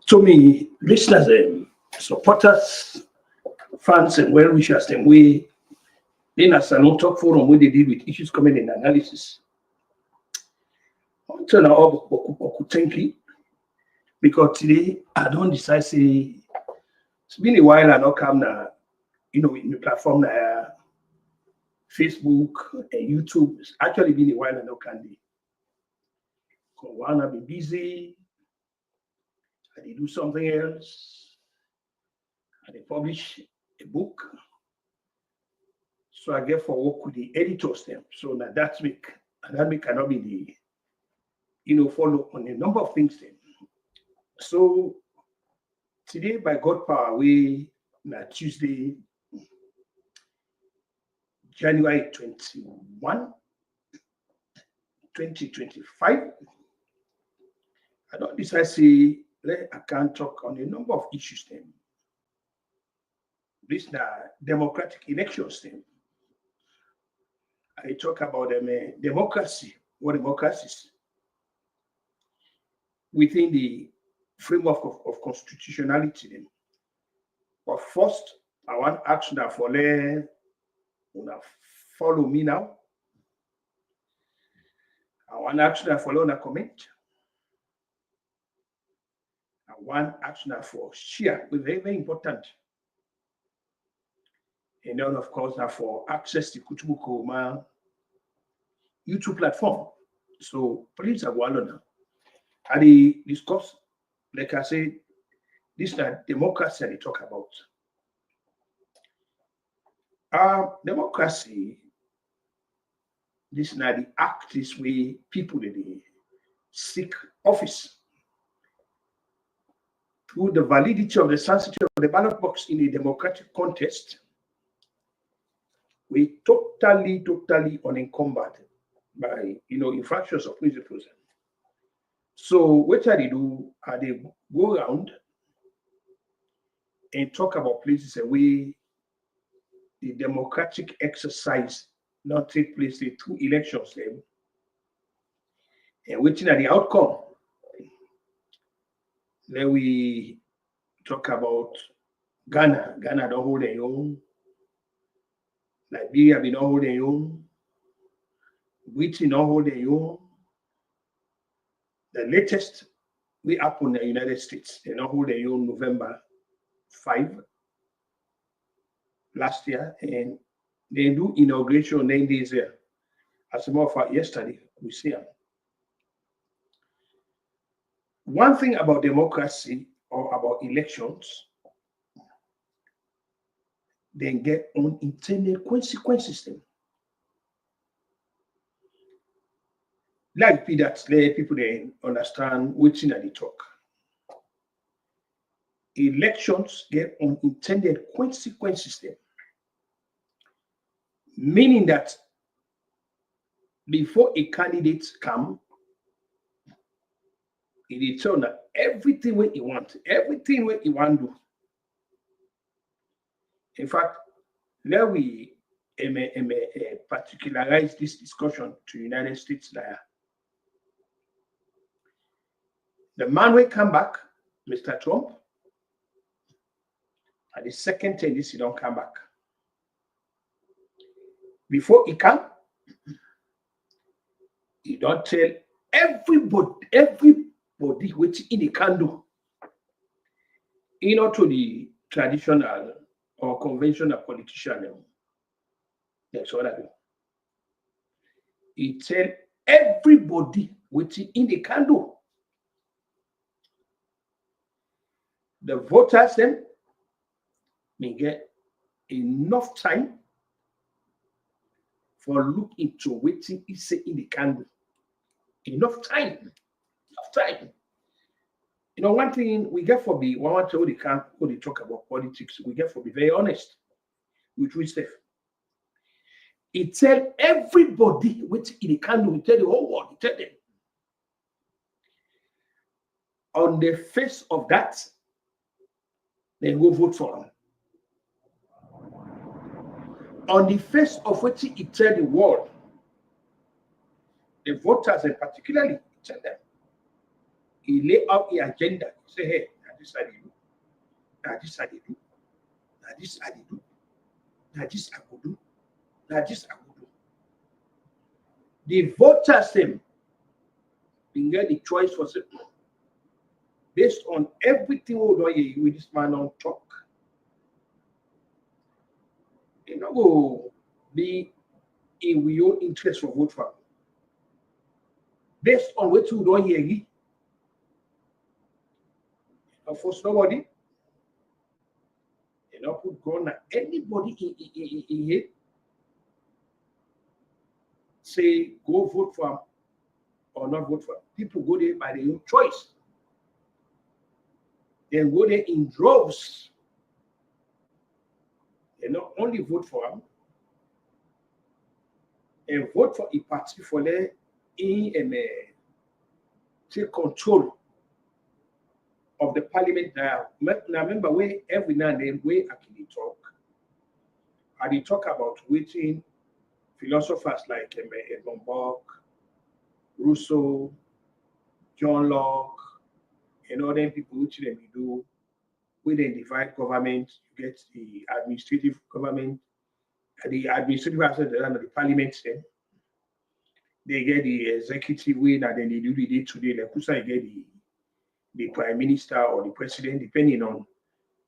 To me, listeners, supporters, fans, and well wishers, them we in a Salon Tok Forum where they deal with issues coming in analysis. Until now, thank you because today I don't decide say it's been a while I not come now, in the platform now, Facebook and YouTube. It's actually been a while I not can be. One I've been busy, I did do something else, I did publish a book. So I get for work with the editors them. So now that cannot be follow on a number of things then. So today by God power, we now Tuesday, January 21, 2025. I don't decide say I can talk on a number of issues then. This now democratic elections then. I talk about democracy, what democracy is within the framework of constitutionality. Then. But first, I want to ask that for follow me now. I want to ask that follow a comment. I want to ask that for share, very, very important. And then, of course, for access to Kutubu Koma YouTube platform. So please go on now. I discuss, like I said, this is democracy they talk about. Democracy, this is the act this way people they seek office through the validity of the sanctity of the ballot box in a democratic contest. We totally unencumbered by infractions of principles. So what they do are they go around and talk about places where the democratic exercise not take place the two elections them and waiting at the outcome. Then we talk about Ghana. Ghana don't hold their own. Liberia be not hold their own. Britain don't hold their own. The latest we happen in the United States. They not hold their own November 5 last year, and they do inauguration 9 days there. As a matter of fact, yesterday we see them. One thing about democracy or about elections, they get unintended consequences. Then. Like that, let people they understand what's in the talk. Elections get unintended consequences. Then. Meaning that before a candidate come, it tell that everything what he want, everything what he want to do. In fact, let we particularize this discussion to United States there. The man will come back, Mr. Trump, and the second thing is he don't come back. Before he come, he don't tell everybody which in the can do, to the traditional or conventional politician. That's what I do. He tell everybody which in the can do. The voters then may get enough time for look into waiting is in the candle. Enough time. One thing we get for be one to they talk about politics, we get for be very honest with yourself. It tell everybody which in the candle, we tell the whole world, we tell them. On the face of that, they go vote for them. On the face of which he tell the world, the voters and particularly tell them, he lay out the agenda, say, hey, this I do. Now this I do. Now this I do. Now this I could do. Now this I could do. The voters them being get the choice for certain based on everything we don't hear with this man on talk. You know, go be in we own interest for vote for. Based on what you don't hear, you know, for somebody, you know, put gun at anybody in here, say go vote for him or not vote for him. People go there by their own choice. They go there in droves. They not only vote for him, and vote for a party for their in take control of the parliament now. Now remember where every now and then we actually talk. And they talk about waiting philosophers like Edmund Burke, Rousseau, John Locke, and other people which they do, where they divide government, you get the administrative government, the administrative aspect of the parliament, then they get the executive way, and then they do the day to day, like who say get the prime minister or the president, depending on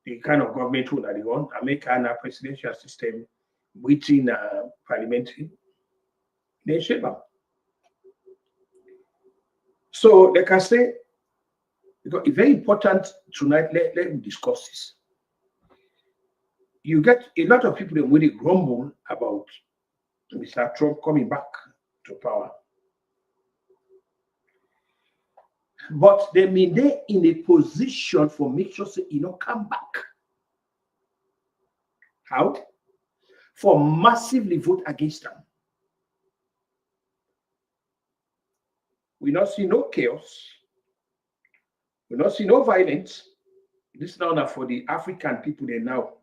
the kind of government who that they want. American presidential system, within parliamentary, they shape up. So, like I say, because it's very important tonight, let me discuss this. You get a lot of people that really grumble about Mr. Trump coming back to power. But they mean they're in a position for make sure say you don't come back. How? For massively vote against them. We not see no chaos. We not see no violence. This now for the African people they now.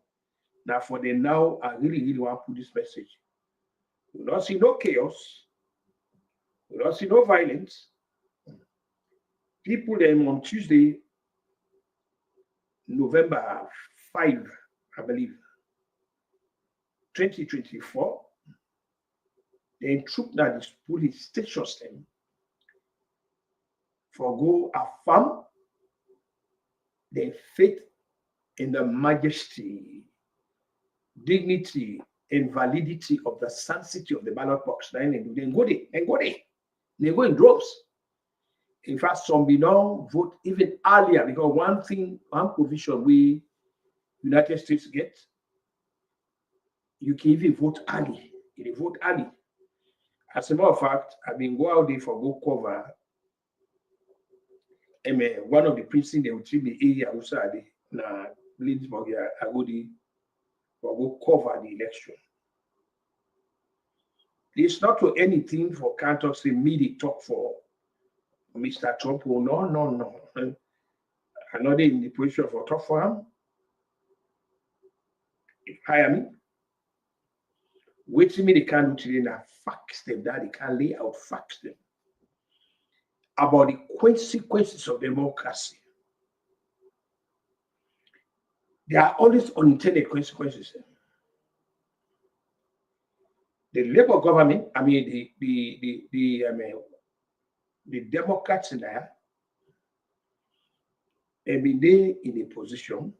Now for they now I really want to put this message. We not see no chaos. We not see no violence. People then on Tuesday, November 5, I believe, 2024, they troop that the police stations them for go affirm their faith in the majesty, dignity, and validity of the sanctity of the ballot box. Then they go there, they go in droves. In fact, some be now vote even earlier because one provision we United States get, you can even vote early. You vote early. As a matter of fact, I've been go out there for go cover. One of the precincts they will treat the area outside na Blitzburg. I go there for go cover the election. It's not to anything for can't talk say me the talk for Mr. Trump. Oh, no. Another in the position for Tok Forum. Hire me. Wait till me they can do today now facts them that they can lay out facts them about the consequences of democracy. There are always unintended consequences. The Labour government, the Democrats in there, have been there in a position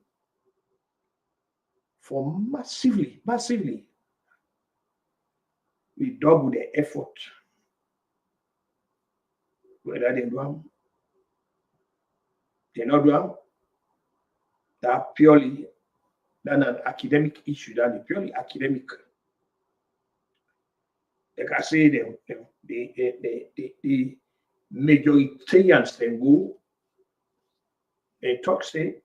for massively, we double their effort. Whether they do them, they not do them, that purely than an academic issue, than purely academic. Like I say, the majoritarians then go and talk say,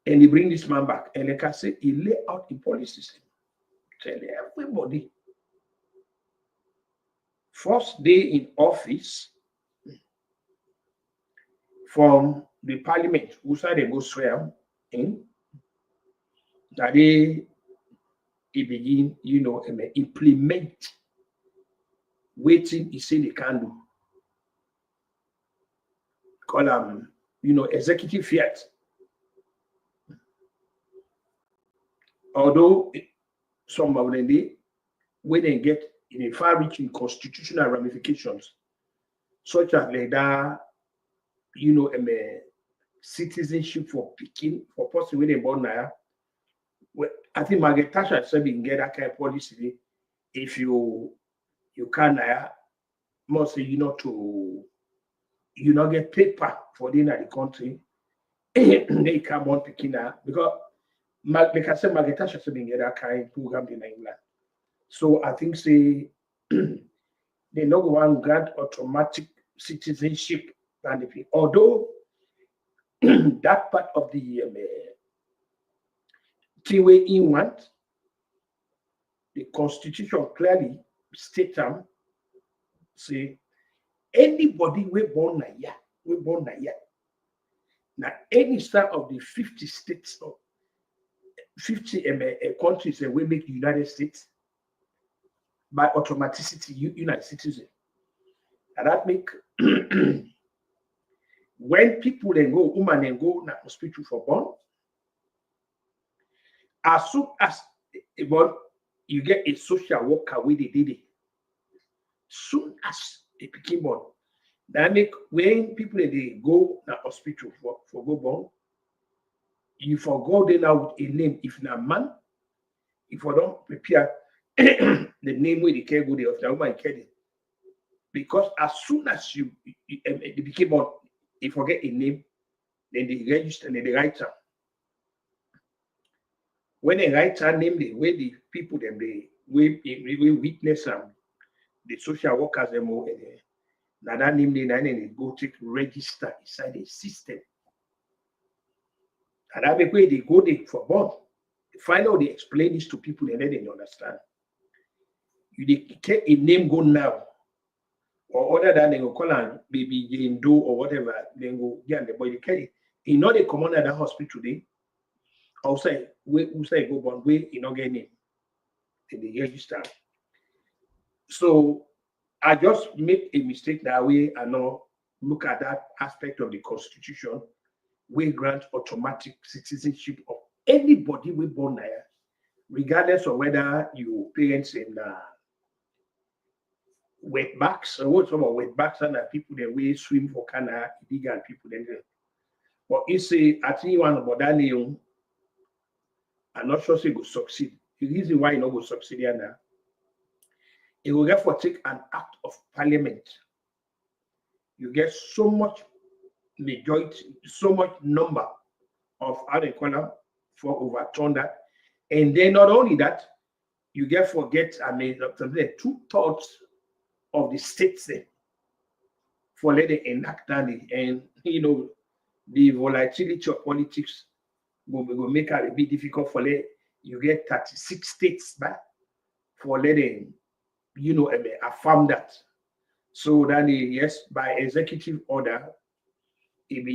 and he bring this man back. And like I say, he lay out the policy system. Tell everybody. First day in office from the parliament, who said they go swear in, that they begin, implement waiting, he say they can do. Call them, executive fiat. Although some of them, when they get in a far-reaching constitutional ramifications, such as like that, citizenship for picking for person when they born now. Well, I think Margaret Thatcher said we can get that kind of policy if you can must say you not get paper for the the country. They come on picking because like I said, Margaret Thatcher said we can get that kind of program in England. So I think say they not go and grant automatic citizenship and if although that part of the thing we in want the constitution clearly state them say anybody we born na year. Now any side of the 50 states or 50 countries that we make the United States by automaticity United citizen. And that make when people then go, woman then go na hospital for born, as soon as born, you get a social worker with the did it. Soon as it became born, that make when people they go na hospital for go born, you forgo them out a name if na man, if you don't prepare the name where the care go there of the woman care. Because as soon as they became born, you forget a name, then they register and they write her. When they write her name, the way the people them they witness the social workers them now that name they go take register inside the system. And that make way they go there for born. Find out they explain this to people and then they understand. You take a name go now. Or other than they go call on baby Jane Doe or whatever, then go get the boy they carry. You know they come on at the hospital today. Outside, who say go one way, you know get name. And they register. So I just make a mistake that way and not look at that aspect of the constitution. We grant automatic citizenship of anybody we born there, regardless of whether your parents in wetbacks or what some of wetbacks and people that way swim for Canada, illegal people then. But it's I think one about that name, I'm not sure it will succeed. The reason why it not will succeed now, it will therefore take an act of parliament. You get so much majority, so much number of other column for overturn that. And then not only that, you get forget, I mean, 2/3 of the states there for letting enact that and the volatility of politics will make it a bit difficult for you get 36 states back for letting affirm that. So then yes, by executive order, it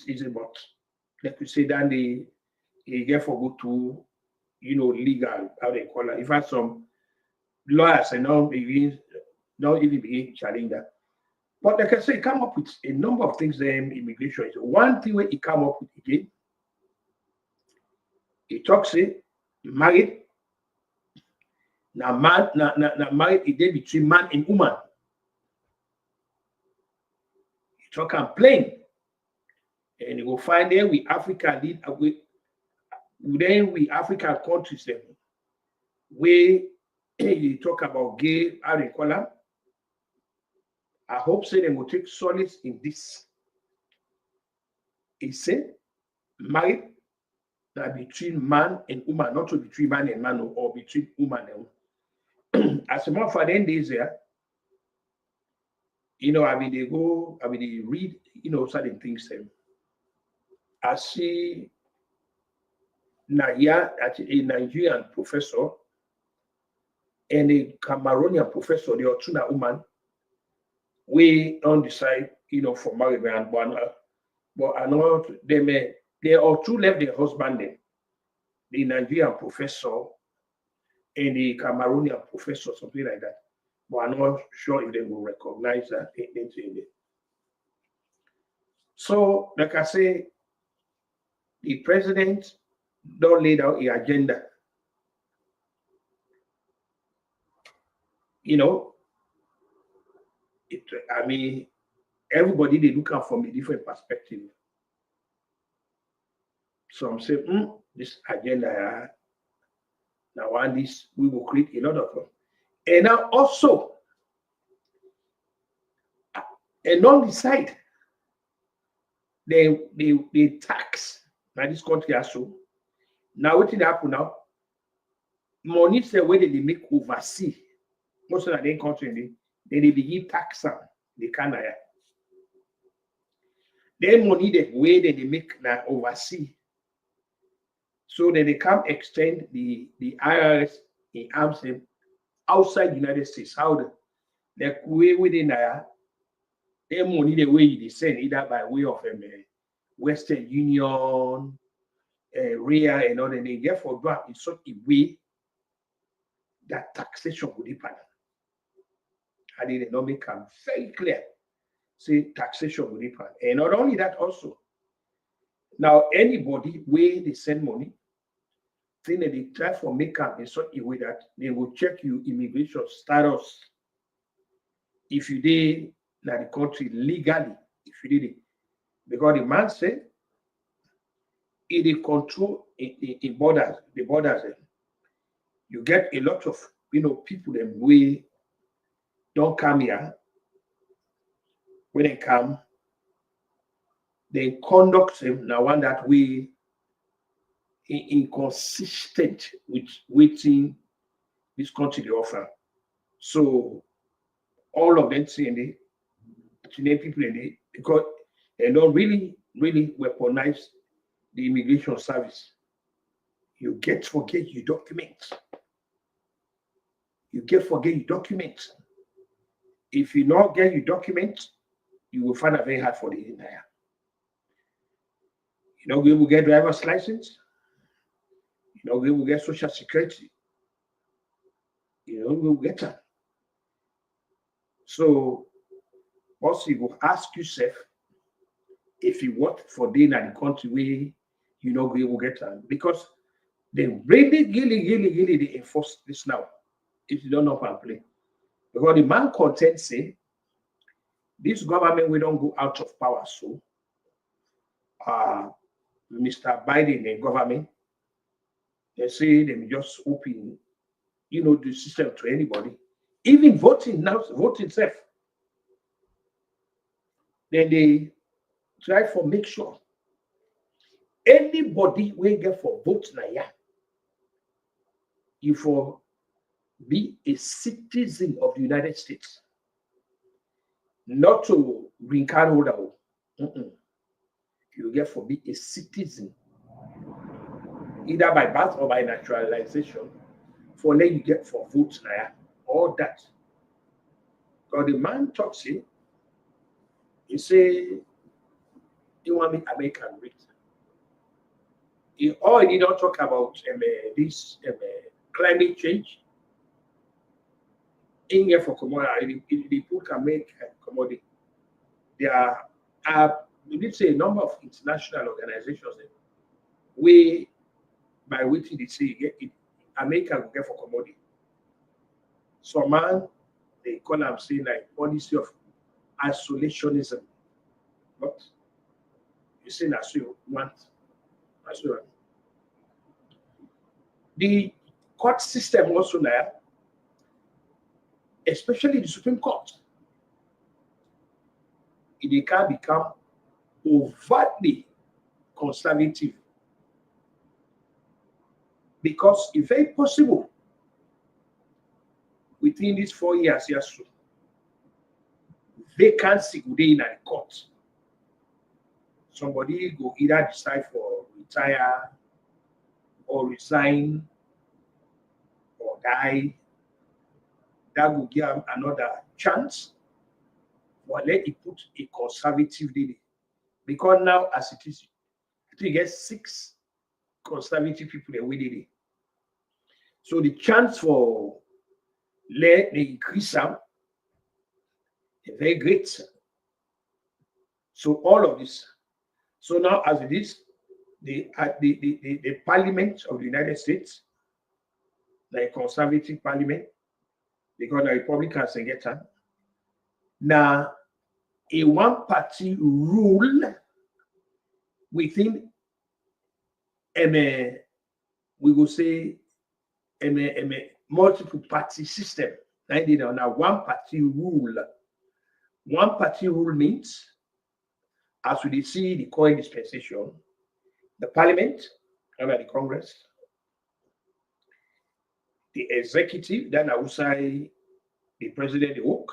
is about like we say then they get for go to legal how they call it. In fact, some lawyers and now not even begin challenging that. But like I say, come up with a number of things. Immigration is one thing where he come up with again. He talks married. Now man, now married a day between man and woman. He talk and plain, and you will find there we Africa lead away. Then we African countries them where you talk about gay, how they call them. I hope say they will take solace in this. He said, married that between man and woman, not to between man and man or between woman and woman. As a matter of fact, then days there, I mean they read, certain things them. I see a Nigerian professor and a Cameroonian professor, they are two woman. We don't decide, for marriage and but I know they are two left their husband then. The Nigerian professor and the Cameroonian professor, something like that. But I'm not sure if they will recognize that. So, like I say, the president don't lay down an agenda you know, I mean, everybody they look at from a different perspective. Some say, this agenda, now one this we will create a lot of them. And now also, along the side, they tax. Now this country also. Now what did happen now? Money say where they make overseas. Most of the country they begin tax them. They can then money the way that they make now overseas. So then they come extend the IRS in arms them outside the United States. How the way within there, their money the way they send either by way of Western Union, RIA, and all that they get for that in such a way that taxation would depend. And the economic come very clear. Say taxation would depend. And not only that also. Now anybody where they send money, thing that they try for make up in such a way that they will check you immigration status. If you did now the country legally, if you did it. Because the man said it control in borders, the borders. You get a lot of people them we don't come here. When they come, they conduct them now one that we inconsistent with waiting this country they offer. So all of them say the people in it because they don't really weaponize the immigration service. You get forget your documents. You get forget your documents. If you not get your documents, you will find it very hard for the entire. We will get driver's license. We will get social security. We will get that. So also you will ask yourself if you work for day in the country where we will get that. Because they really they enforce this now. If you don't know how to play. Because the man content say this government we don't go out of power. So Mr. Biden and government, they say they just open, the system to anybody. Even voting now, voting self. Then they try for make sure anybody will get for vote now, yeah, you for be a citizen of the United States, not to green card holder. You get for be a citizen, either by birth or by naturalization, for let you get for vote now, yeah, all that. Because the man talks here, he say, you want me American rate. He already don't talk about this climate change. In here for commodity, the people can make commodity. There are, we need to say a number of international organizations way by which they say America will get for commodity. So man, they call them saying like policy of isolationism. But you say that's what you want. That's what the court system also now, especially the Supreme Court, it can become overtly conservative because it's very possible within these 4 years, vacancy would be in the court. Somebody go either decide for retire or resign or die. That will give them another chance. But let it put a conservative daily. Because now, as it is, I think you get 6 conservative people that win it. So the chance for let the increase them is very great. So all of this. So now, as it is, the Parliament of the United States, like conservative parliament, because the Republicans they get time. Now, a one-party rule within we will say multiple party system. Now, one-party rule. One-party rule means, as we see the current dispensation, the Parliament, the Congress, the executive, then I would say the President, the work,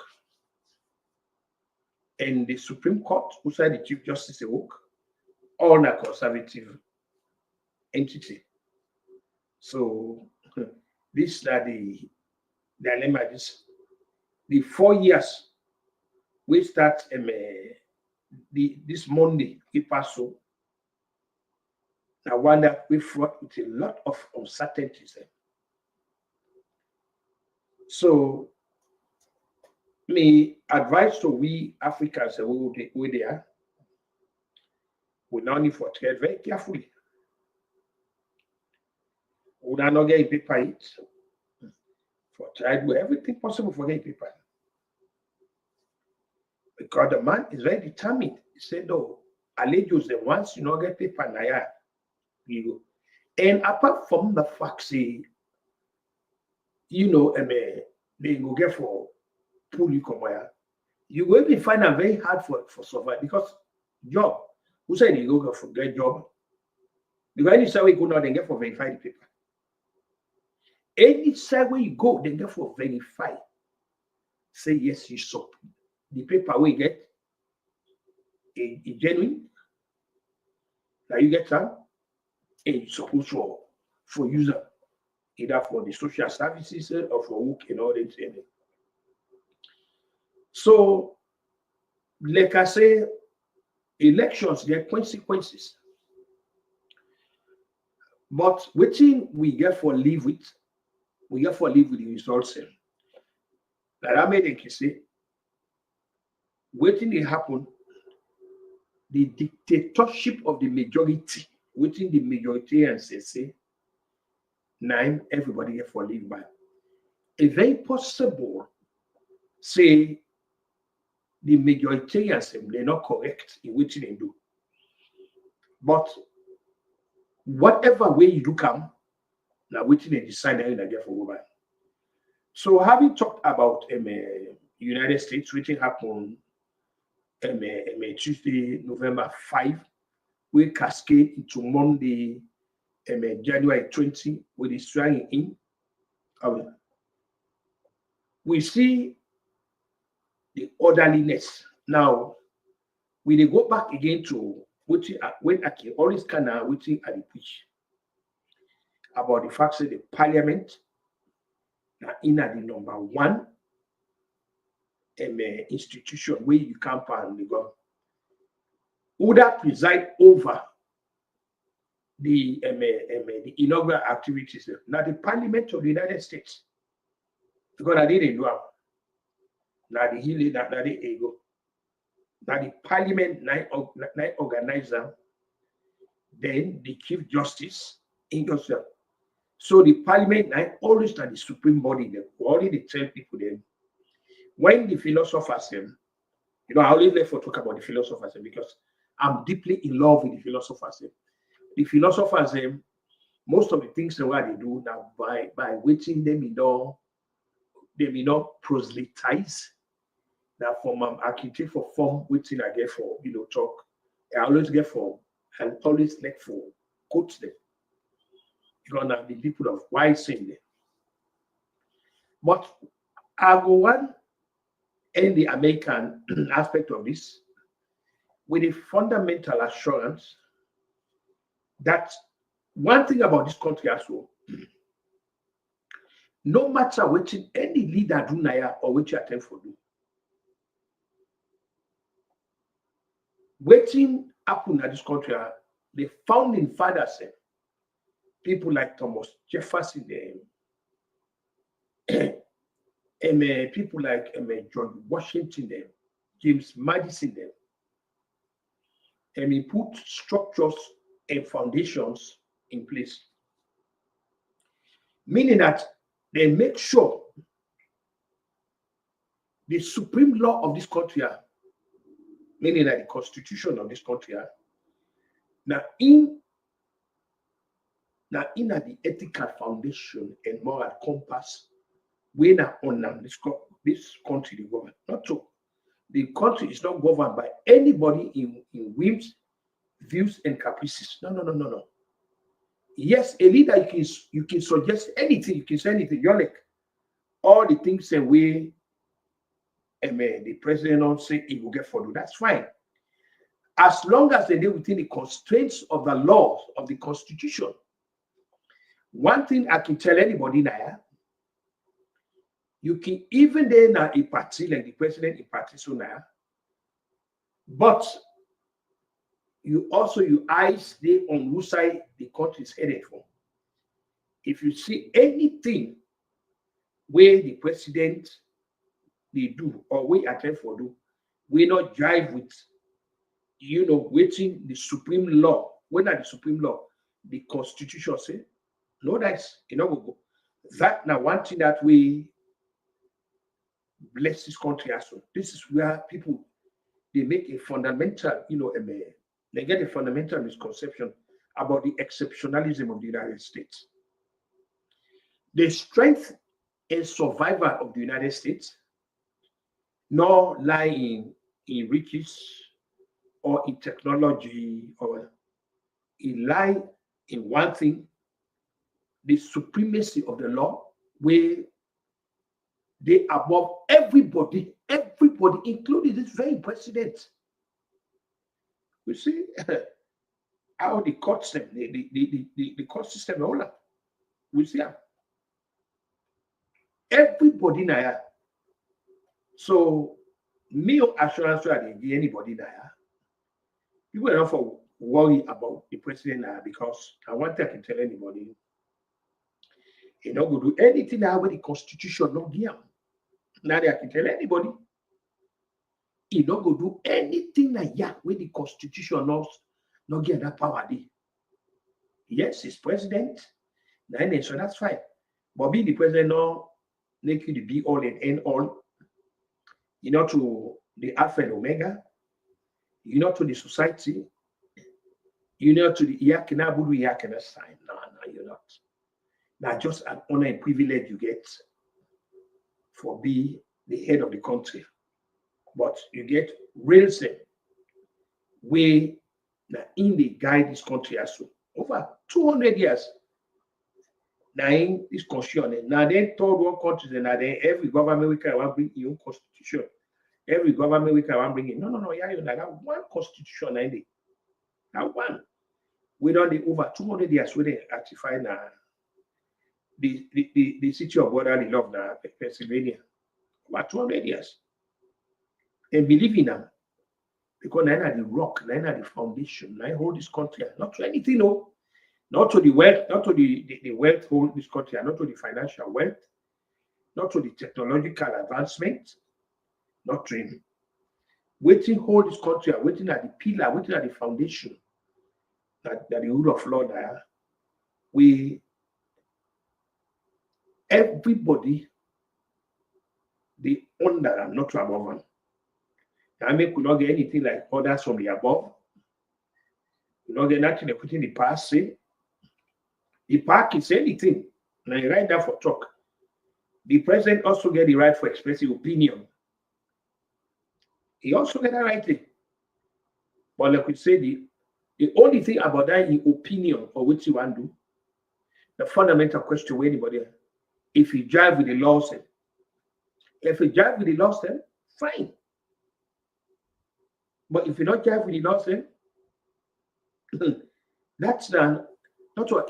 and the Supreme Court, who say the Chief Justice, the work, all a conservative entity. So this are the dilemma. The 4 years we start this Monday, it passed so. I wonder we fought with a lot of uncertainties. So me advice to we Africans where they are, we now need to tread very carefully. We not get paper it. For try to do everything possible for getting paper. Because the man is very determined. He said, no, allegiance the once you not get paper now, you go. And apart from the fact, say, they go get for pull you come where you will be find it very hard for survive because job. Who said you go for get job? Because any say we go now, then get for verify the paper. Any side where you go, then get for verify. Say yes, you saw the paper we get a genuine. Now you get that, and you supposed for user, either for the social services or for work and all that. So, like I say, elections get consequences. But waiting we get for live with, we get for live with the results. Like I made a say, waiting they happen, the dictatorship of the majority, waiting the majority and say, nine, everybody get for live by. It's very possible, say, the majoritarians, they're not correct in what they do. But whatever way you do come, now waiting they decide that you get for over. So having talked about United States, which happened Tuesday, November 5, we cascade into Monday, January 20, with the strike in. We see the orderliness. Now, we go back again to when I can always kind of waiting at the pitch about the fact that the parliament now in at the number one institution where you camp and the government would preside over the inaugural activities. Now the Parliament of the United States, because I didn't do it. Now the healing, now the ego. Now the Parliament night organizer, then the Chief Justice in yourself. So the Parliament night always the supreme body. They already tell people then when the philosophers I always like to talk about the philosophers because I'm deeply in love with the philosophers. The philosophers, most of the things that what they do now by waiting them proselytize. Now from architect for form, waiting I get for talk. I always get for and always like for quote them. You're gonna be people of wise saying them. But I go one and the American aspect of this with a fundamental assurance that one thing about this country as well, no matter what any leader do now or which you attempt for do, waiting happen at this country, the founding fathers, people like Thomas Jefferson, people like George Washington, James Madison, and he put structures and foundations in place, meaning that they make sure the supreme law of this country, meaning that the constitution of this country, now in the ethical foundation and moral compass, we now on this country the government. Not so. The country is not governed by anybody in whims, views, and caprices. No. Yes, a leader you can suggest anything, you can say anything. You're like all the things that we the president don't say he will get for you. That's fine. As long as they do within the constraints of the laws of the constitution. One thing I can tell anybody now, you can even then a party like the president in party so now, but you eyes they on whose side the country is headed for. If you see anything where the president they do or we attempt for do, we not drive with waiting the supreme law. When are the supreme law? The constitution say, no, that's we go. That now one thing that we bless this country as well. This is where people they make a fundamental, they get a fundamental misconception about the exceptionalism of the United States. The strength and survival of the United States nor lie in riches or in technology, or it lie in one thing, the supremacy of the law, where they above everybody, including this very president. We see how the court system, the court system, all that. We see how everybody now. So, me assurance that anybody now. People are not for worry about the president now, because I want to tell anybody, he not going to do anything now with the constitution not give. Now I can tell anybody, he not going to do anything like that with the constitution not get that power. Yes, he's president. So that's fine. But being the president now make you the be all and end all. To the Alpha and Omega. To the society. To the Yakina Budu Yakina sign. No, you're not. Now just an honor and privilege you get for being the head of the country. But you get real say way in the guide this country as well. Over 200 years. Now in this constitution, now then third world countries, and now then every government we can bring your own constitution. Every government we can bring in. No, yeah, you got one constitution, now one. We don't the over 200 years we they ratify now the city of brotherly love now, Pennsylvania. Over 200 years. And believe in them. Because now the rock, now the foundation, now hold this country, not to anything, no. Not to the wealth, not to the wealth hold this country, not to the financial wealth, not to the technological advancement, not to him. Waiting hold this country, waiting at the pillar, waiting at the foundation, that the rule of law there, everybody, they under them, not to above them. I mean, could not get anything like others from the above. You don't get nothing they put in the past, say. The park is anything. And I write that for talk. The president also get the right for expressing opinion. He also get that right thing. But like we say, the only thing about that in opinion or what you want to do, the fundamental question where anybody, if you drive with the laws, then fine. But if you don't drive with the laws, then that's not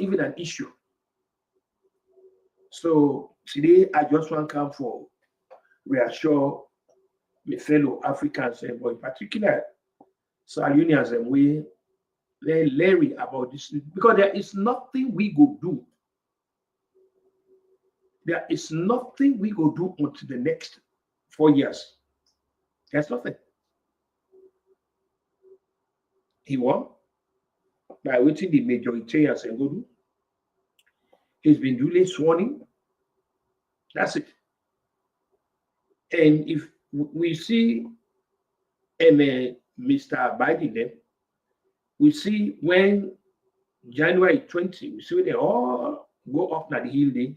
even an issue. So today I just want to come for reassure my fellow Africans, but in particular Salonians, and we they're leery about this because there is nothing we go do. There is nothing we go do until the next 4 years. There's nothing. He won by waiting the majoritarians and go do. He's been duly sworn in. That's it. And if we see Mr. Biden then. We see when January 20, we see when they all go up na the hill day.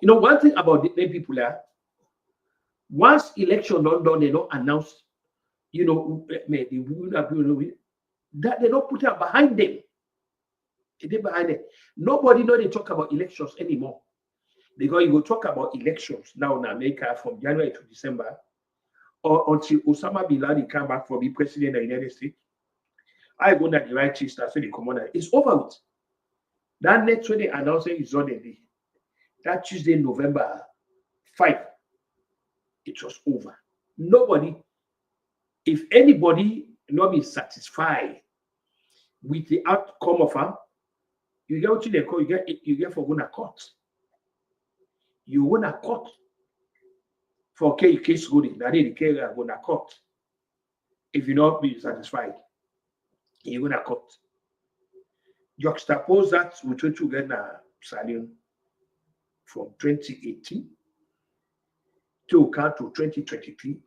You know, one thing about the people are, once election not done, they don't announce, you know, the winner, that they don't put it behind them. They behind them. Nobody know they talk about elections anymore. Because you will talk about elections now in America from January to December, or until Osama bin Laden come back for being president of the United States. I go at the right cheese, that's when they come on. It's over with. That next when they announce it is on the day. That Tuesday, November 5, it was over. Nobody, if anybody not be satisfied with the outcome of her, you get what they call, you get for going to court. You win a court for case holding. That is the case going to court. If you not be satisfied, you win a court. Juxtapose that with what you get na Salon from 2018 to count to 2023.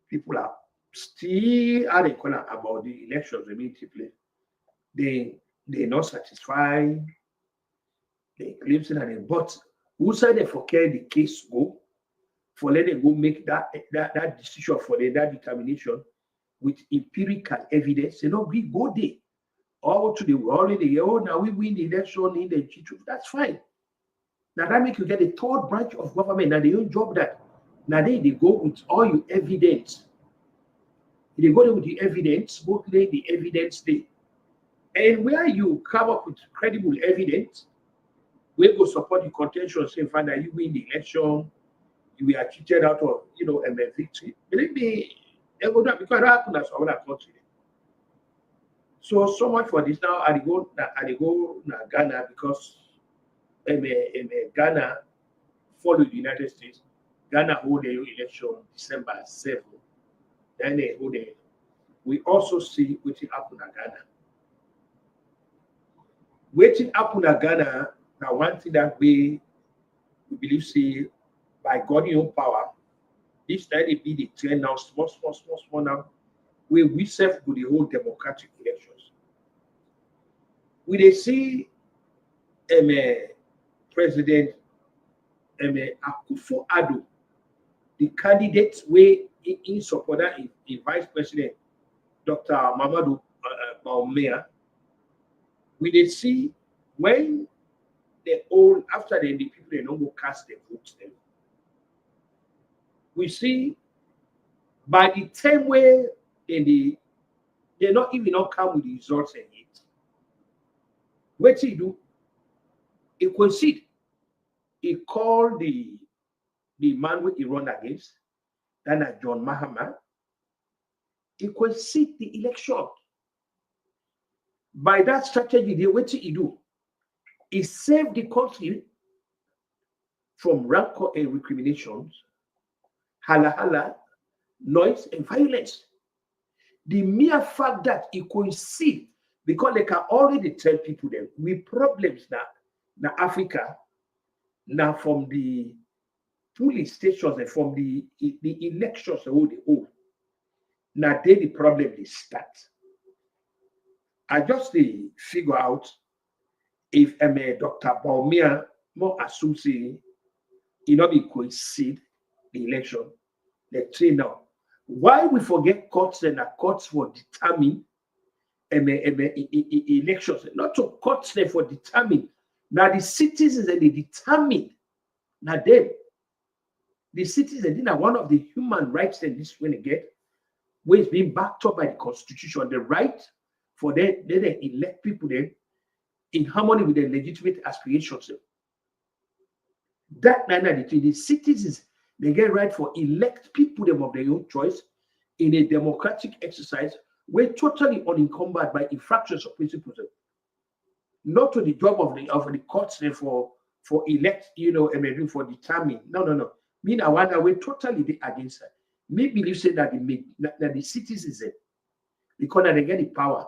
People are still at the corner about the elections immediately. They're not satisfied. They claim that, but who said they forget the case go for let them go make that decision for that determination with empirical evidence? You know, we go there. All to the already, now we win the election in the G2. That's fine. Now that make you get the third branch of government. Now they don't job that. Now they go with all your evidence. They go there with the evidence, both lay the evidence there. And where you come up with credible evidence, we go support the contention, saying, "Father, you win the election, you are cheated out of, a victory." Believe me, they go down because that happened as other country. So much for this. Now I go to Ghana because Ghana follow the United States. Ghana hold the election December 7. Then they hold it. We also see what happened in Ghana. Waiting happen in Ghana. Now, one thing that we believe, see, by God's own power, this night it be the trend now, small now, where we serve to the whole democratic elections. We they see President Akufo-Addo, the candidate where in support that in Vice President Dr. Mamadou Baumea. We they see when they all after the people they don't go cast their votes them. We see by the time where they not even not come with the results and it. What he do? He concede. He called the man with he run against, that John Mahama. He concede the election. By that strategy, what did he do? He saved the country from rancor and recriminations, hala, noise, and violence. The mere fact that he concede, because they can already tell people that we problems now Africa, now from the polling stations and from the elections all the whole. Now they the problem they start. I just figure out if Dr. Baumea more assume say he not be concede the election. Let's say now. Why we forget courts and courts for determine elections, not to courts there for determine. Now the citizens and they determine. Now them, the citizens are one of the human rights that this when they get, where it's being backed up by the constitution, the right for them they elect people then in harmony with their legitimate aspirations. That the citizens they get right for elect people them of their own choice in a democratic exercise. We're totally unencumbered by infractions of principles. Not to the job of the courts there for elect, for determine. No. Me I wonder we're totally against that. Me believe say that the citizens because they get the power.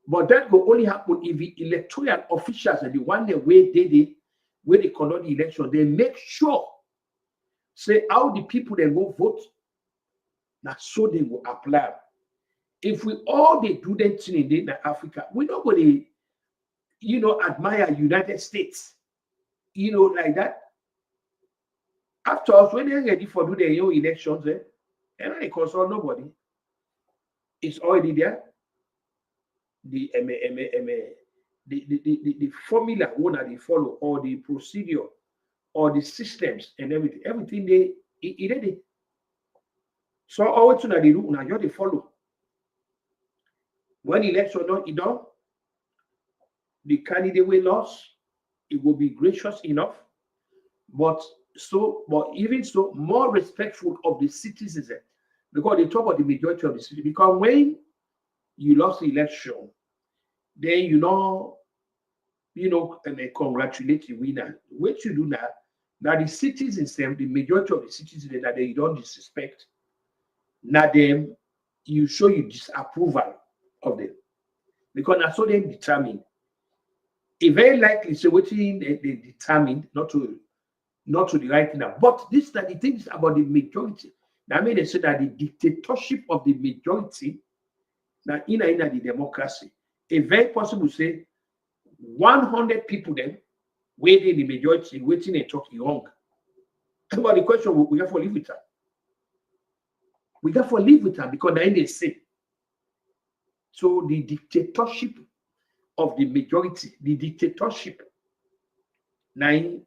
But that will only happen if the electoral officials and the one the way they conduct the election, they make sure say how the people then go vote, now so they will apply. If we all they do that thing in Africa, we nobody, admire United States, like that. After us, when they're ready for do their own elections, and I consult nobody. It's already there. The the formula one that they follow, or the procedure, or the systems and everything they ready. So all to they do now, they follow. When election done, the candidate will lose. It will be gracious enough, but even so, more respectful of the citizens, because they talk about the majority of the city. Because when you lost the election, then and they congratulate the winner. What you do now the citizens, the majority of the citizens that they don't disrespect, now them you show you disapproval of them. Because that's what they determine. It very likely so what they determined not to the right now. But this that the things about the majority. That made they say that the dictatorship of the majority now in the democracy. It's very possible to say 100 people then waiting the majority, waiting and talking wrong. But the question we have to live with that. We got to live with that because they say. So the dictatorship of the majority, the dictatorship, now they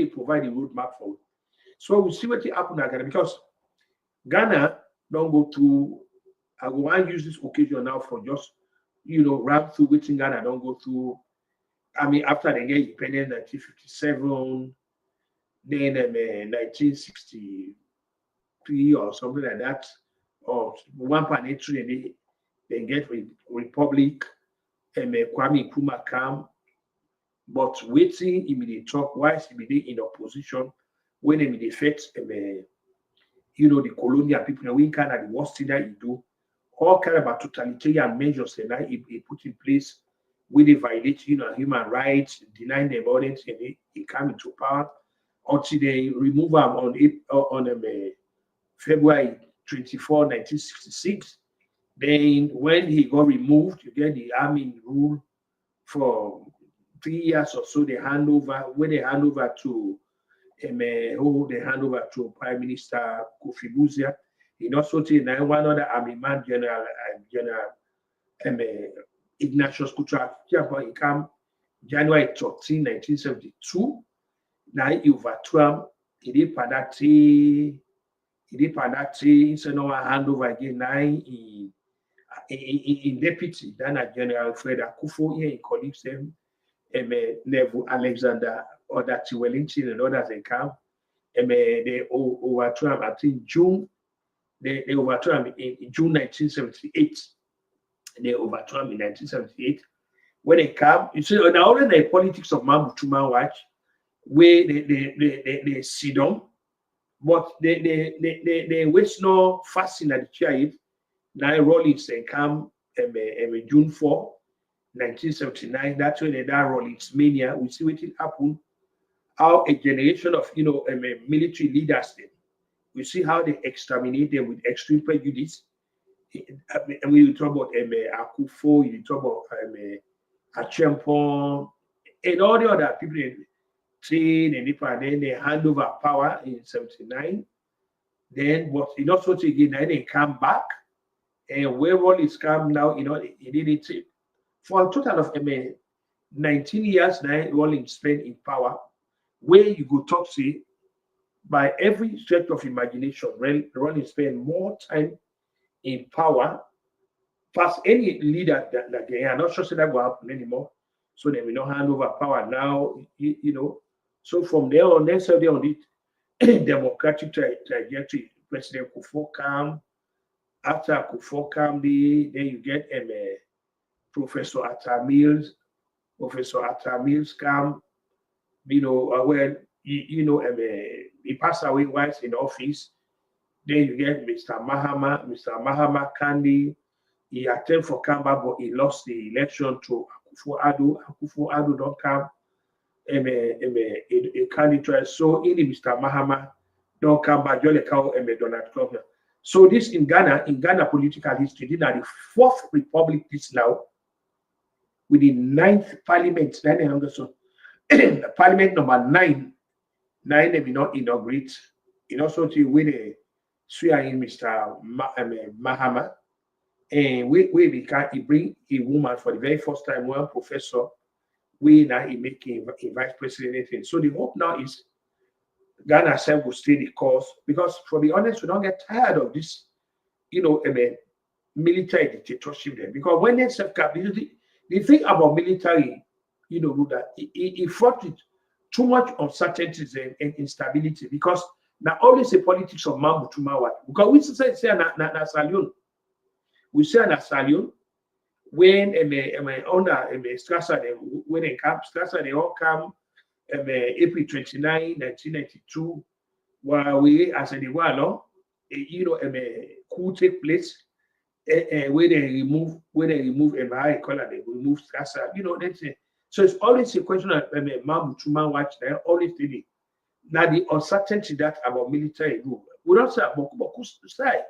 provide a roadmap for it. So we see what happened again because Ghana don't go through. I will use this occasion now for just run through which Ghana don't go through. I mean, after they get independent 1957, then 1963 or something like that, or 1.83, they get republic, and Kwame Nkrumah come. But waiting, immediate talk, whilst he in opposition, when he affects the colonial people, we kind of the worst thing that he do, all kind of totalitarian measures that he put in place, where they violate human rights, denying them all that, and he come into power until they remove him on February 24, 1966. Then when he got removed, you get the army rule for 3 years or so. They hand over to Prime Minister Kofi Buzia. He also take one other army man, General Ignatius Kutra. He came January 13, 1972. Now he overthrew him. He did Padati. So now I hand over again. Now in deputy, then a General Fred Akufo here, he colleagues them, Neville Alexander, other Wellington and others they come. They overthrew him, I think June. They overthrew him in June 1978. They overthrew him in 1978. When they come, you see, now the politics of Mambutuman watch, where they sit down, but they waste no fasting at the chair. Now Rollins and come June 4, 1979. That's when that Rollins mania. We see what it happened. How a generation of military leaders then. We see how they exterminate them with extreme prejudice. And we talk about Akufo, you talk about Achempon, and all the other people in train and then they hand over power in 79. Then but also again, then they come back. And where Rollins come now, he did it for a total of 19 years now. Rollins spent in power, where you go talk see by every stretch of imagination. Rollins spent more time in power past any leader that they are not sure that will happen anymore. So they will not hand over power now. So from there on, then so they on the democratic trajectory. President Kufuor come. After Kufuor come, then you get Professor Atta Mills. Professor Atta Mills come. He passed away whilst in office. Then you get Mr. Mahama Kandi. He attempted for Kamba, but he lost the election to Akufo-Addo. Akufo-Addo don't come. a candidate. So in Mr. Mahama don't come back, Jolly Cow and Donald Trump. So this in Ghana political history, this is the fourth republic this now, with the ninth parliament, so parliament number nine they will not inaugurate. In also to win a swear in Mr. Mahama, and we can bring a woman for the very first time, one professor, we now making a vice president anything. So the hope now is Ghana self will stay the course, because for be honest, we don't get tired of this, military dictatorship there. Because when they self capability, the thing about military, that it fought with too much uncertainties and instability, because now always a politics of mambu to mawat. Because we say na saloon, we say na saloon when owner Strasser when they come Strasser they all come April 29, 1992, while we as a while coup take place where they remove MI color, they remove Strasser, that's it. So it's always a question of mambu to mawat. They always did it. Now the uncertainty that about military rule, we don't say about side.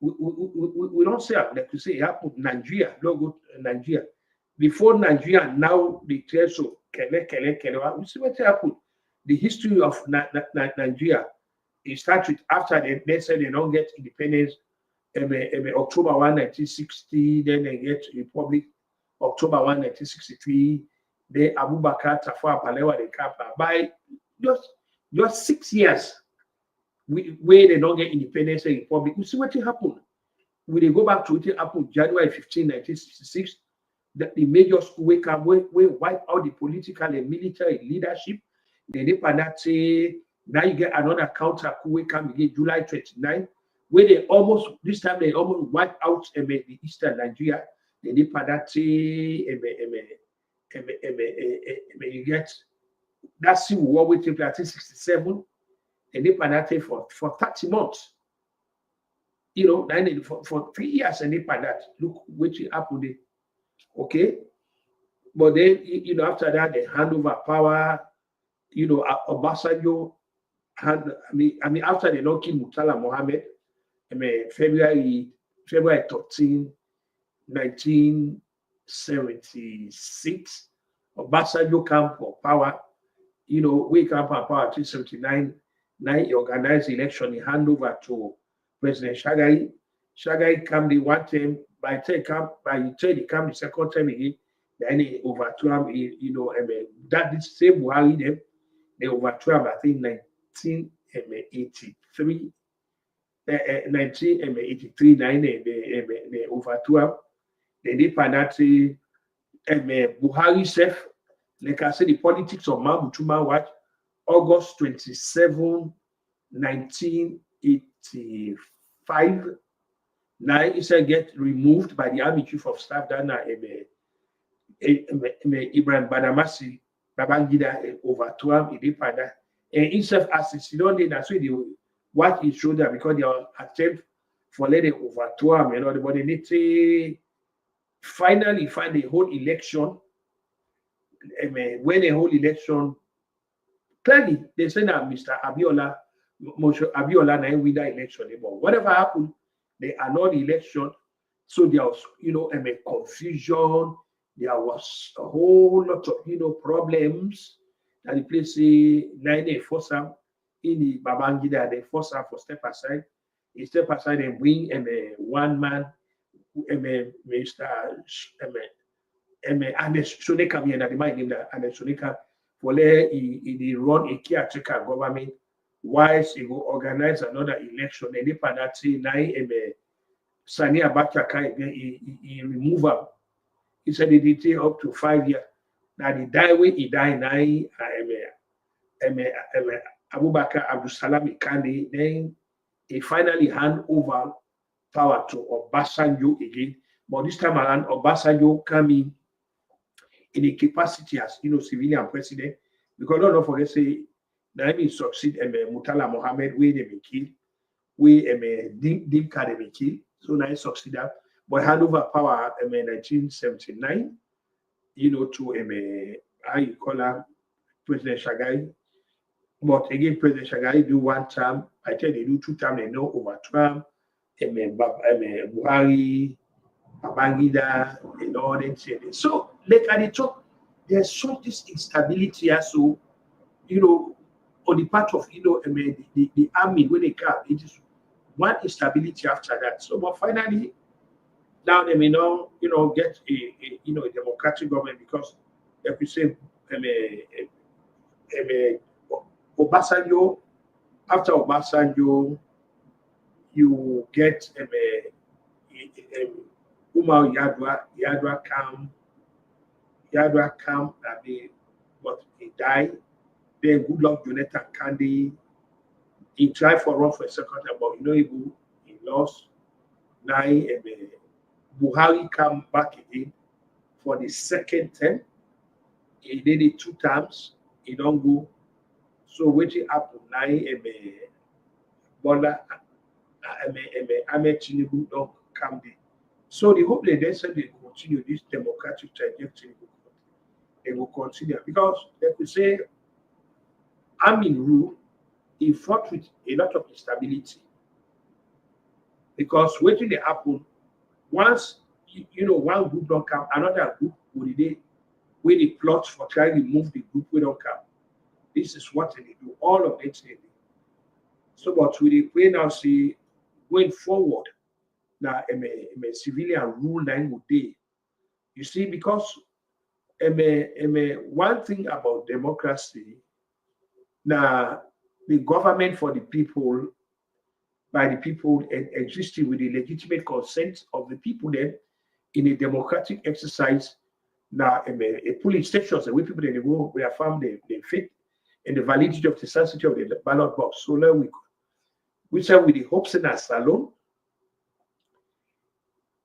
We don't say like you say it happened Nigeria, don't go to Nigeria. Before Nigeria now declare so kele. We see what happened. The history of Nigeria, it starts with after they said they don't get independence, October 1, 1960, then they get Republic, October 1, 1963, then Abubakar Tafawa Balewa they come by just 6 years where they don't get independence and republic. You see what happened? When they go back to what happened January 15, 1966, that the major school wake up, we wipe out the political and military leadership. Then they now you get another counter coup wake up again July 29, where they almost wipe out the eastern Nigeria. Then they you get that civil war with 1967, and they panated for 30 months. For 3 years, and they panat. Look what happened. Okay, but then after that they hand over power. Obasanjo after they don't kill Murtala Mohammed, February 13, 1976, Obasanjo came for power. We come for power 1979. Now he organized election, he hand over to President Shagari. Shagari come the one time, by the time he come the second time again, then he overthrew him, that is same Buhari them, they overthrew him, I think 1983. 1983, they overthrew him. Then they panati Buhari self, like I said, the politics of Mamutuma watch. August 27, 1985. Now Issa get removed by the Army Chief of Staff Dana Ibrahim Badamasi Babangida overthrew him. And himself as you don't need that's what he showed them because they are attempt for letting overthrow him, but they need to finally find a whole election. When a whole election clearly, they say that Mr. Abiola now win that election. But whatever happened, they annulled the election. So there was, confusion. There was a whole lot of, problems. And the place, 9 force him in the Babangida, they force him for step aside. He step aside and bring one man, Mr. Anes Soneka, and I remind him that Anes Soneka. He run a caretaker government whilst he go organize another election. And if that say Sani Abacha he remove him. He said he did take up to 5 years. Now the die way he died now Abubakar Abdul Salam Ikande, then he finally hand over power to Obasanjo again. But this time around Obasanjo came in a capacity as civilian president, because don't forget say that he succeed Murtala Mohammed where they be killed, where Dimka they be killed, so now he succeed that, but hand over power 1979, to how you call her President Shagai. But again, President Shagai do 1 term. I tell they do 2 terms, they know over Trump, Buhari, Babangida, and all that shit. So, like at the top, there's such this instability also, on the part of, the army when they come. It is one instability after that. So, but finally, now they may now, get a democratic government because, like we say, Obasanjo, after Obasanjo, you get Umar Yadwa come, but he died. Then Goodluck Jonathan Kandi, he tried for run for a second time, but he lost. Now Buhari come back again for the second term. He did it 2 times. He don't go. So waiting up now, Bola, Ahmed Tinubu don't come there. So the hope that they said they continue this democratic trajectory. They will continue because they could say, Amin rule, he fought with a lot of instability. Because waiting to happen, once one group don't come, another group will they plot for trying to move the group we don't come. This is what they do. All of it they do. So, but we now see going forward now a civilian rule line would be. You see, because one thing about democracy, now the government for the people, by the people, and existing with the legitimate consent of the people, then in a democratic exercise, now a polling stations, the way people they go, we have found the fit and the validity of the sensitivity of the ballot box. So now we say with the hopes in our Salon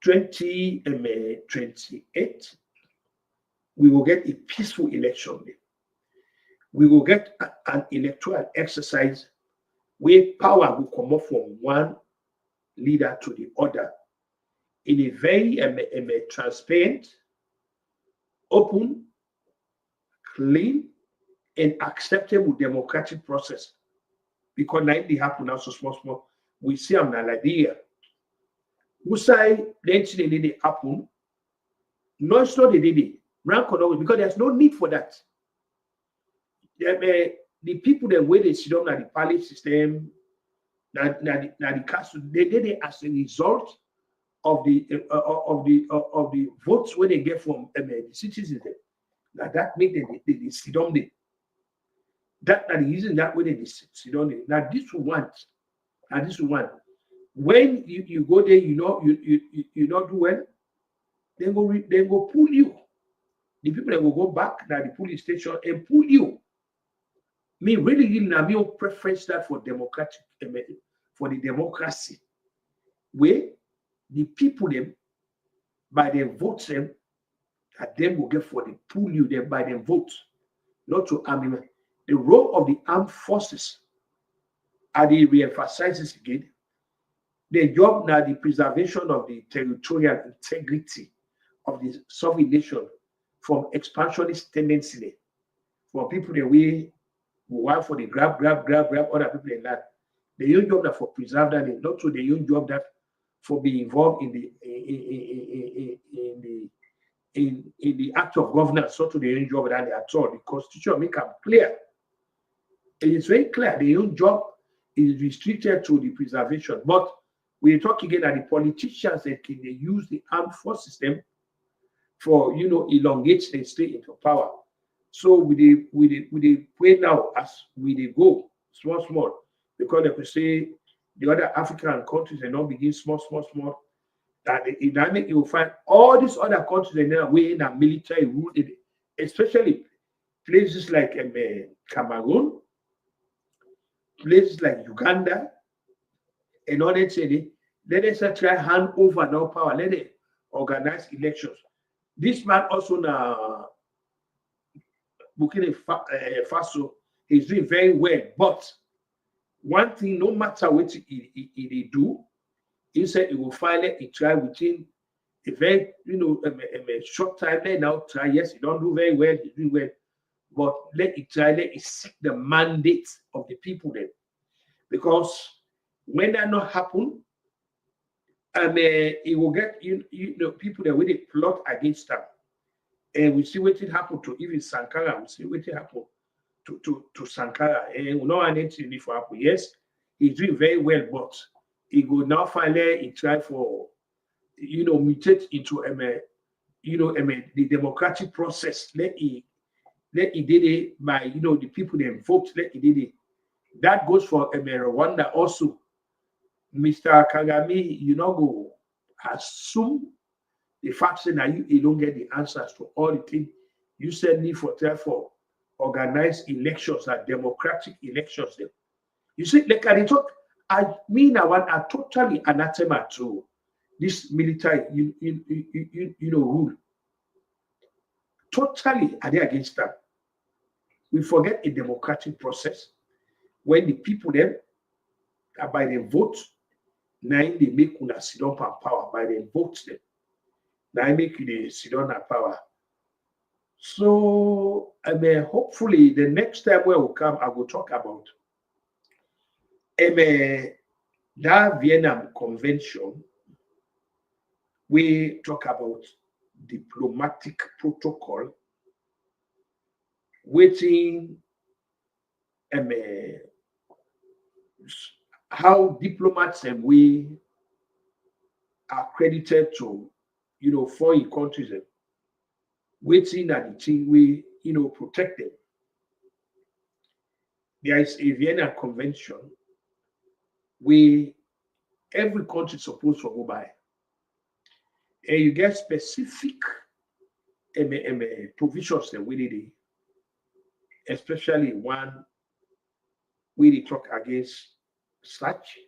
2028, we will get a peaceful election. We will get an electoral exercise where power will come up from one leader to the other in a very transparent, open, clean, and acceptable democratic process. Because now they happen now so small. We see them now like here. We say then they happen. No, it's not they did it. Because there's no need for that. The people that way they sit down at the palace system, now the castle, they did it as a result of the votes where they get from the citizens. Now that make them they sit down there. That the reason that way they sit down there. Now this one, when you go there, you not do well, they go pull you. The people that will go back to the police station and pull you. Me really now me preference that for democratic for the democracy, where the people them by their votes them that them will get for the pull you them by their votes, not to army. The role of the armed forces, and they re-emphasizes again, the job now the preservation of the territorial integrity of the sovereign nation from expansionist tendency, for people the way who want for the grab other people in that. The young job that for preserve that, not to the young job that for being involved in the act of governance, so to the young job that at all. The constitution make them clear. It is very clear the young job is restricted to the preservation. But we talk again that the politicians that can they use the armed force system for elongate and stay into power. So we pray now as we go small, because they could say the other African countries are not begin small. That the dynamic you will find all these other countries are now way in a military rule, especially places like Cameroon, places like Uganda, and all that say let us try hand over now power, let it organize elections. This man also now Burkina Faso is doing very well, but one thing, no matter what he do, he said he will finally try within a very a short time. They now try. Yes, he don't do very well. He's doing well, but let it seek the mandate of the people then. Because when that not happen, it will get you know people that really plot against them. And we see what it happened to even Sankara. We see what it happened to Sankara. And we know anything for Apple. Yes, he's doing very well, but he go now finally he try for mutate into the democratic process. Let he did it by the people that vote. Let he did it. That goes for Rwanda also. Mr. Kagame, go assume the fact that you don't get the answers to all the things you said need for therefore organize elections and democratic elections. Them. You see, like I talk, I mean, I want a totally anathema to this military, rule. Totally are they against that. We forget a democratic process when the people then by the vote, now they make una sit up and power by the vote them. Now I make you the sit down and power. So hopefully the next time we will come, I will talk about that Vienna Convention. We talk about diplomatic protocol, waiting, how diplomats and we are credited to, foreign countries, waiting that the thing we, protect them. There is a Vienna Convention where every country is supposed to go by. And you get specific provisions that we need, especially one where they talk against search,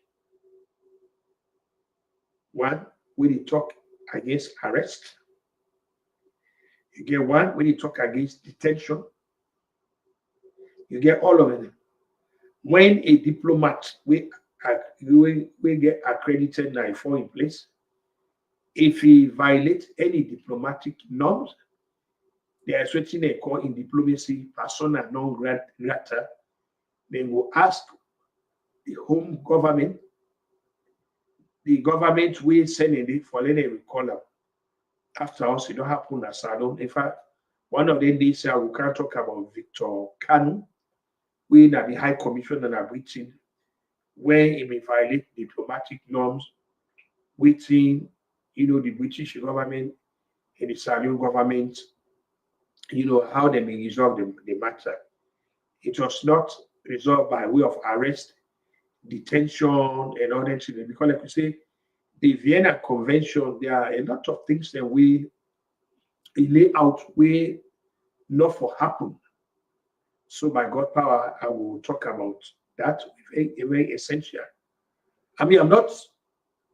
one where they talk against arrest, you get one where they talk against detention, you get all of them. When a diplomat we get accredited now for in place, if he violates any diplomatic norms, there is what they call in diplomacy persona non grata. They will ask the home government, the government will send it for any recall. After us, it don't happen at Salon. In fact, one of them days we can't talk about Victor Kanu, we that the High Commissioner of Britain, where he may violate diplomatic norms within, the British government and the Salon government, how they may resolve the matter. It was not resolved by way of arrest, detention, and all that. Because, like we say, the Vienna Convention, there are a lot of things that we lay out where not for happen. So, by God power, I will talk about that. Very essential. I mean, I'm not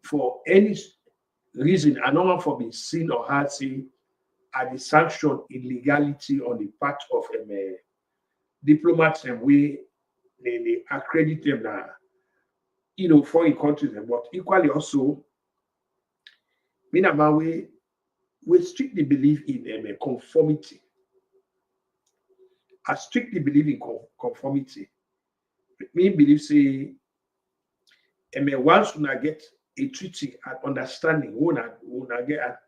for any reason, I don't want for being seen or heard say at the sanction illegality on the part of diplomats and we they accredit them now, foreign countries, but equally also, me and my way, we strictly believe in conformity. I strictly believe in conformity. Me believe say, once we get a treaty and understanding, we get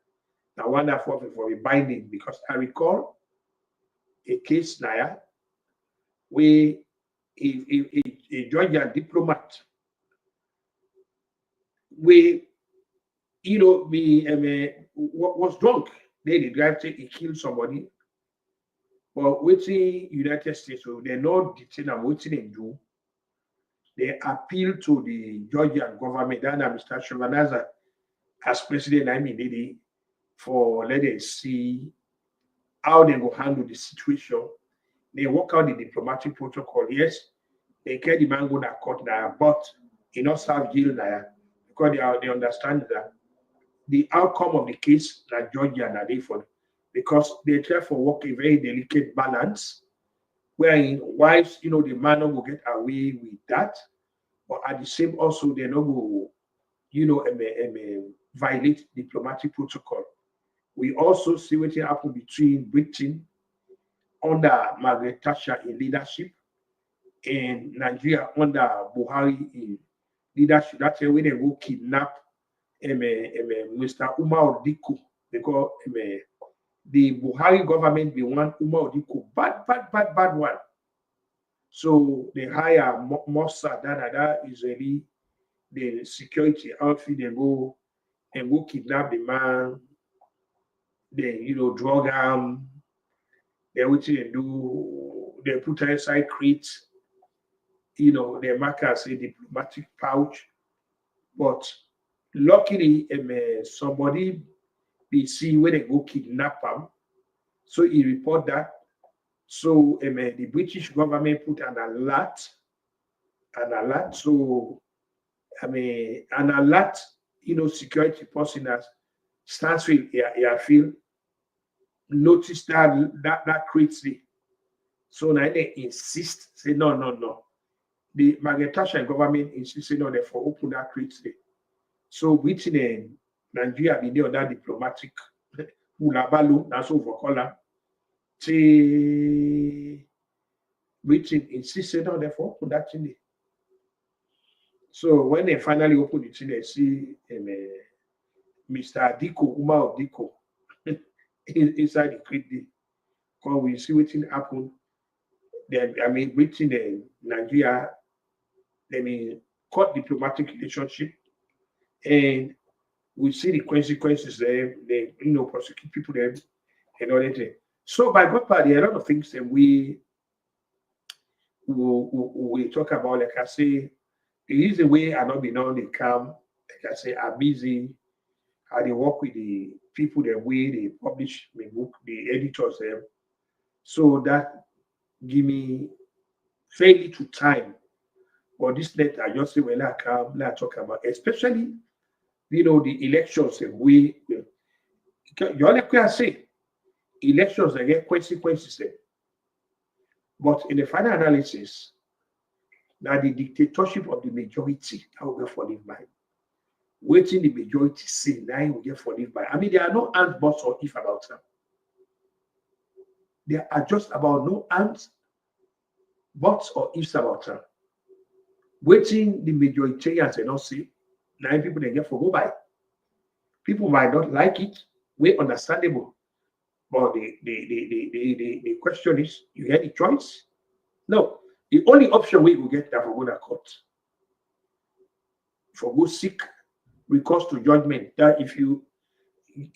a wonderful for a binding. Because I recall a case now where a Georgian diplomat, where was drunk. They drive to he killed somebody. But waiting United States, so they're not detain and waiting and do. They appeal to the Georgian government, and Mr. Shevardnadze as president, did it for let us see how they will handle the situation. They work out the diplomatic protocol. Yes, they get the man go to court now, but he not serve jail now because they understand that the outcome of the case that Georgia and they for because they try for work a very delicate balance wherein wives, the man will get away with that, but at the same also they not go, violate diplomatic protocol. We also see what happened between Britain under Margaret Thatcher in leadership, in Nigeria under Buhari in leadership. That's when they go kidnap Mr. Umar Diko, because the Buhari government they want Umar Diko bad one. So they hire Mossad, that Israeli, the security outfit, they go and go kidnap the man, they drug him, they what they do, they put inside crates, they mark as a diplomatic pouch. But luckily, somebody they see when they go kidnap him, so he report that. So the British government put an alert. So an alert, security personnel stands with feel notice that creates the. So now they insist, say no. The Margaret Thatcher government insisted no, they for open that creates the. So within Nigeria, we know that diplomatic ulabalu, that's over color. Within insisted on they for open that thing. So when they finally open it, they see Mr. Diko, Umar Diko, inside the crate. Because we see what happen. Then within Nigeria, cut diplomatic relationship, and we see the consequences there. They prosecute people there and all that. So by God part, there are a lot of things that we talk about. Like I say, there is a way I not be known. They come, like I say, are busy. How they work with the people that they publish my book, the editors there. So that give me fairly little time. But this net I just say when I come, let I talk about, especially the elections and you only can say elections they get consequences there. But in the final analysis, now the dictatorship of the majority, I will get for live by. Waiting the majority say, now will get for live by. There are no ands, buts, or if about them. There are just about no ands, buts, or ifs about them. Waiting the majoritarians and not say, now people they get for go by. People might not like it, we understandable. But the question is, you get the choice? No. The only option we will get that for go to court. For go seek recourse to judgment. That if you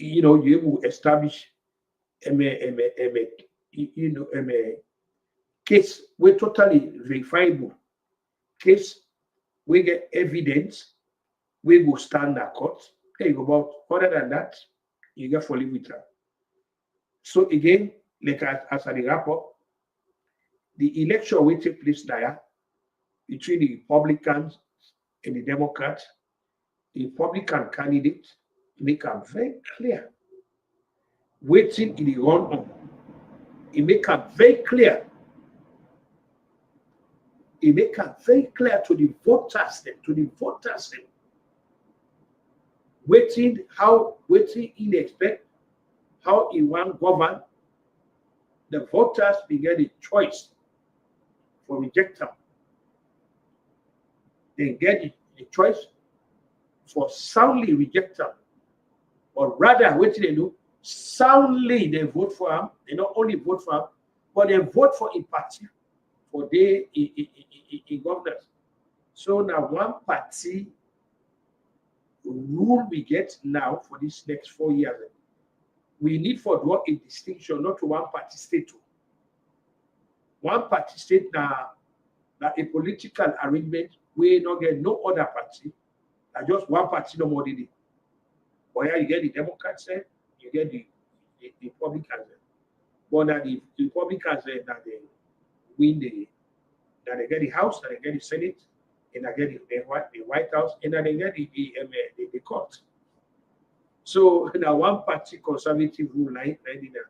able to establish a case we totally verifiable case, we get evidence, we will stand at court. There you go. But other than that, you get for live with that. So again, like as I wrap up, the election will take place there between the Republicans and the Democrats. The Republican candidate make them very clear. Waiting in the run on. He make them very clear. He make them very clear to the voters, waiting in expect how he want govern. The voters begin a choice for reject them. They get the choice for soundly reject them. Or rather, what they do, soundly they vote for him. They not only vote for him, but they vote for a party for the governors. So now one party rule we get now for this next 4 years. We need for draw a distinction, not to one party state. One party state now a political arrangement we not get no other party. Just one party no more than it. But yeah, you get the Democrats there, you get the Republicans there. But now the Republicans there that they win that they get the House, that they get the Senate, and they get the White House, and then they get the court. So now one party conservative rule like that.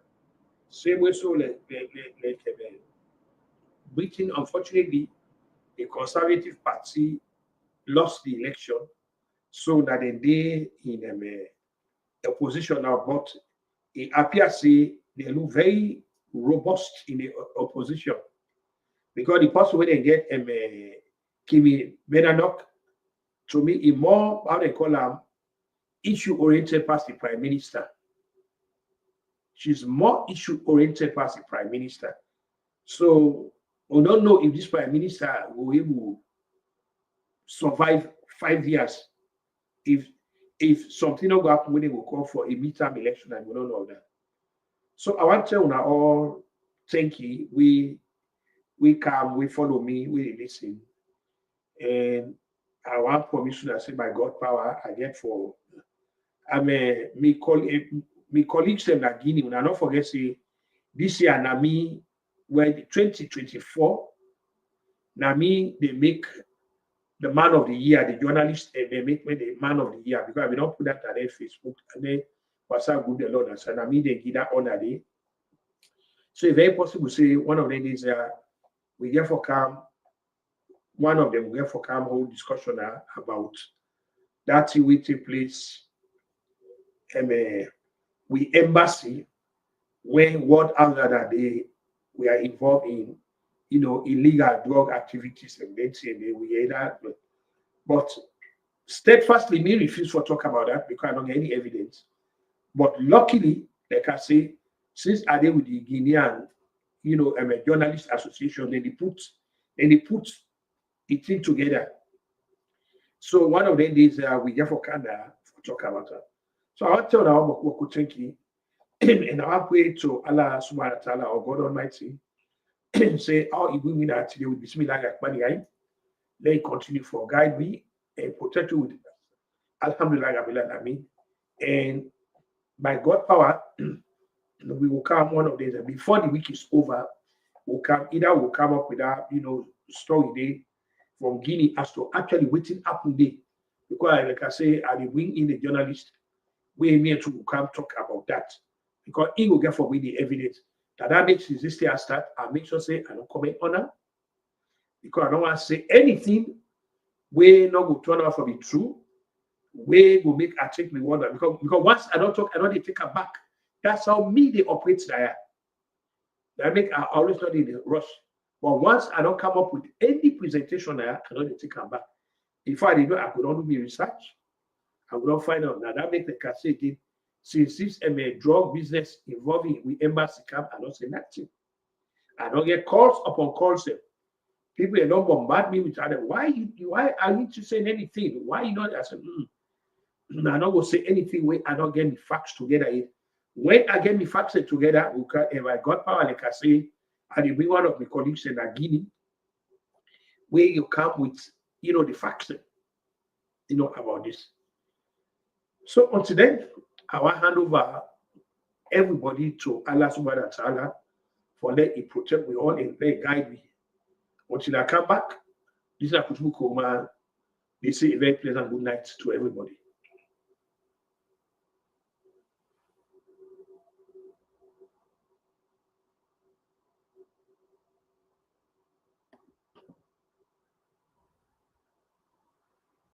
Same way so like Britain, unfortunately, the conservative party lost the election, so that they in a position now, but it appears they look very robust in the opposition. Because the person when they get Kimi Benanok, to me, is more, how they call her, issue-oriented past the Prime Minister. She's more issue-oriented past the Prime Minister. So we don't know if this Prime Minister will be able to survive 5 years. If something will happen when they will call for a midterm election, and we don't know that. So I want to tell you all, thank you. We come, we follow me, we listen. And I want permission, I say by God power, I get for me colleagues them at Guinea, and I don't forget say this year Nami when 2024, Nami they make the man of the year, the journalist, they make me the man of the year because we don't put that on their Facebook and they was a good a lot and so Nami they give that honor day. So it's very possible to say one of them is we get for come, one of them we get for come whole discussion about that will take place we embassy when what other that we are involved in, illegal drug activities and then say we hear that. But steadfastly, me refuse to talk about that because I don't get any evidence. But luckily, like I say, since I did with the Guinean, a journalist association, then they put the thing together. So one of them is we get for Canada for talk about that. So I want to tell now what could thank you. And I pray to Allah subhanahu wa ta'ala or God Almighty say how he bring me that today with Bismillah Rahman. Let it continue for guide me and protect you with Alhamdulillah Rabbil Alamin. And by God power, we will come one of these and before the week is over, we'll come up with that story day from Guinea as to actually waiting up day. Because like I say, I will bring in the journalist, we need to come talk about that. Because he will get for me the evidence that makes this day start. I make sure say I don't comment on that. Because I don't want to say anything we not go turn out for be true. We will make a take me wonder. Because once I don't talk, I don't take her back. That's how me they operate there. I always not in the rush. But once I don't come up with any presentation there, I don't take her back. If I did not, I could not do my research. I would not find out. Now that makes the case again. Since this drug business involving with embassy camp, I don't say nothing. I don't get calls upon calls. People don't bombard me with other. Why are you to saying anything? Why you not? I said, I don't go say anything when I don't get the facts together. When I get the facts together, if I got power, like I say, I will be one of my colleagues in Guinea, where you come with the facts, about this. So until then, I will hand over everybody to Allah subhanahu wa ta'ala for let it protect me all and let guide me. Until I come back, this is Akutubu Koma. They say a very pleasant good night to everybody.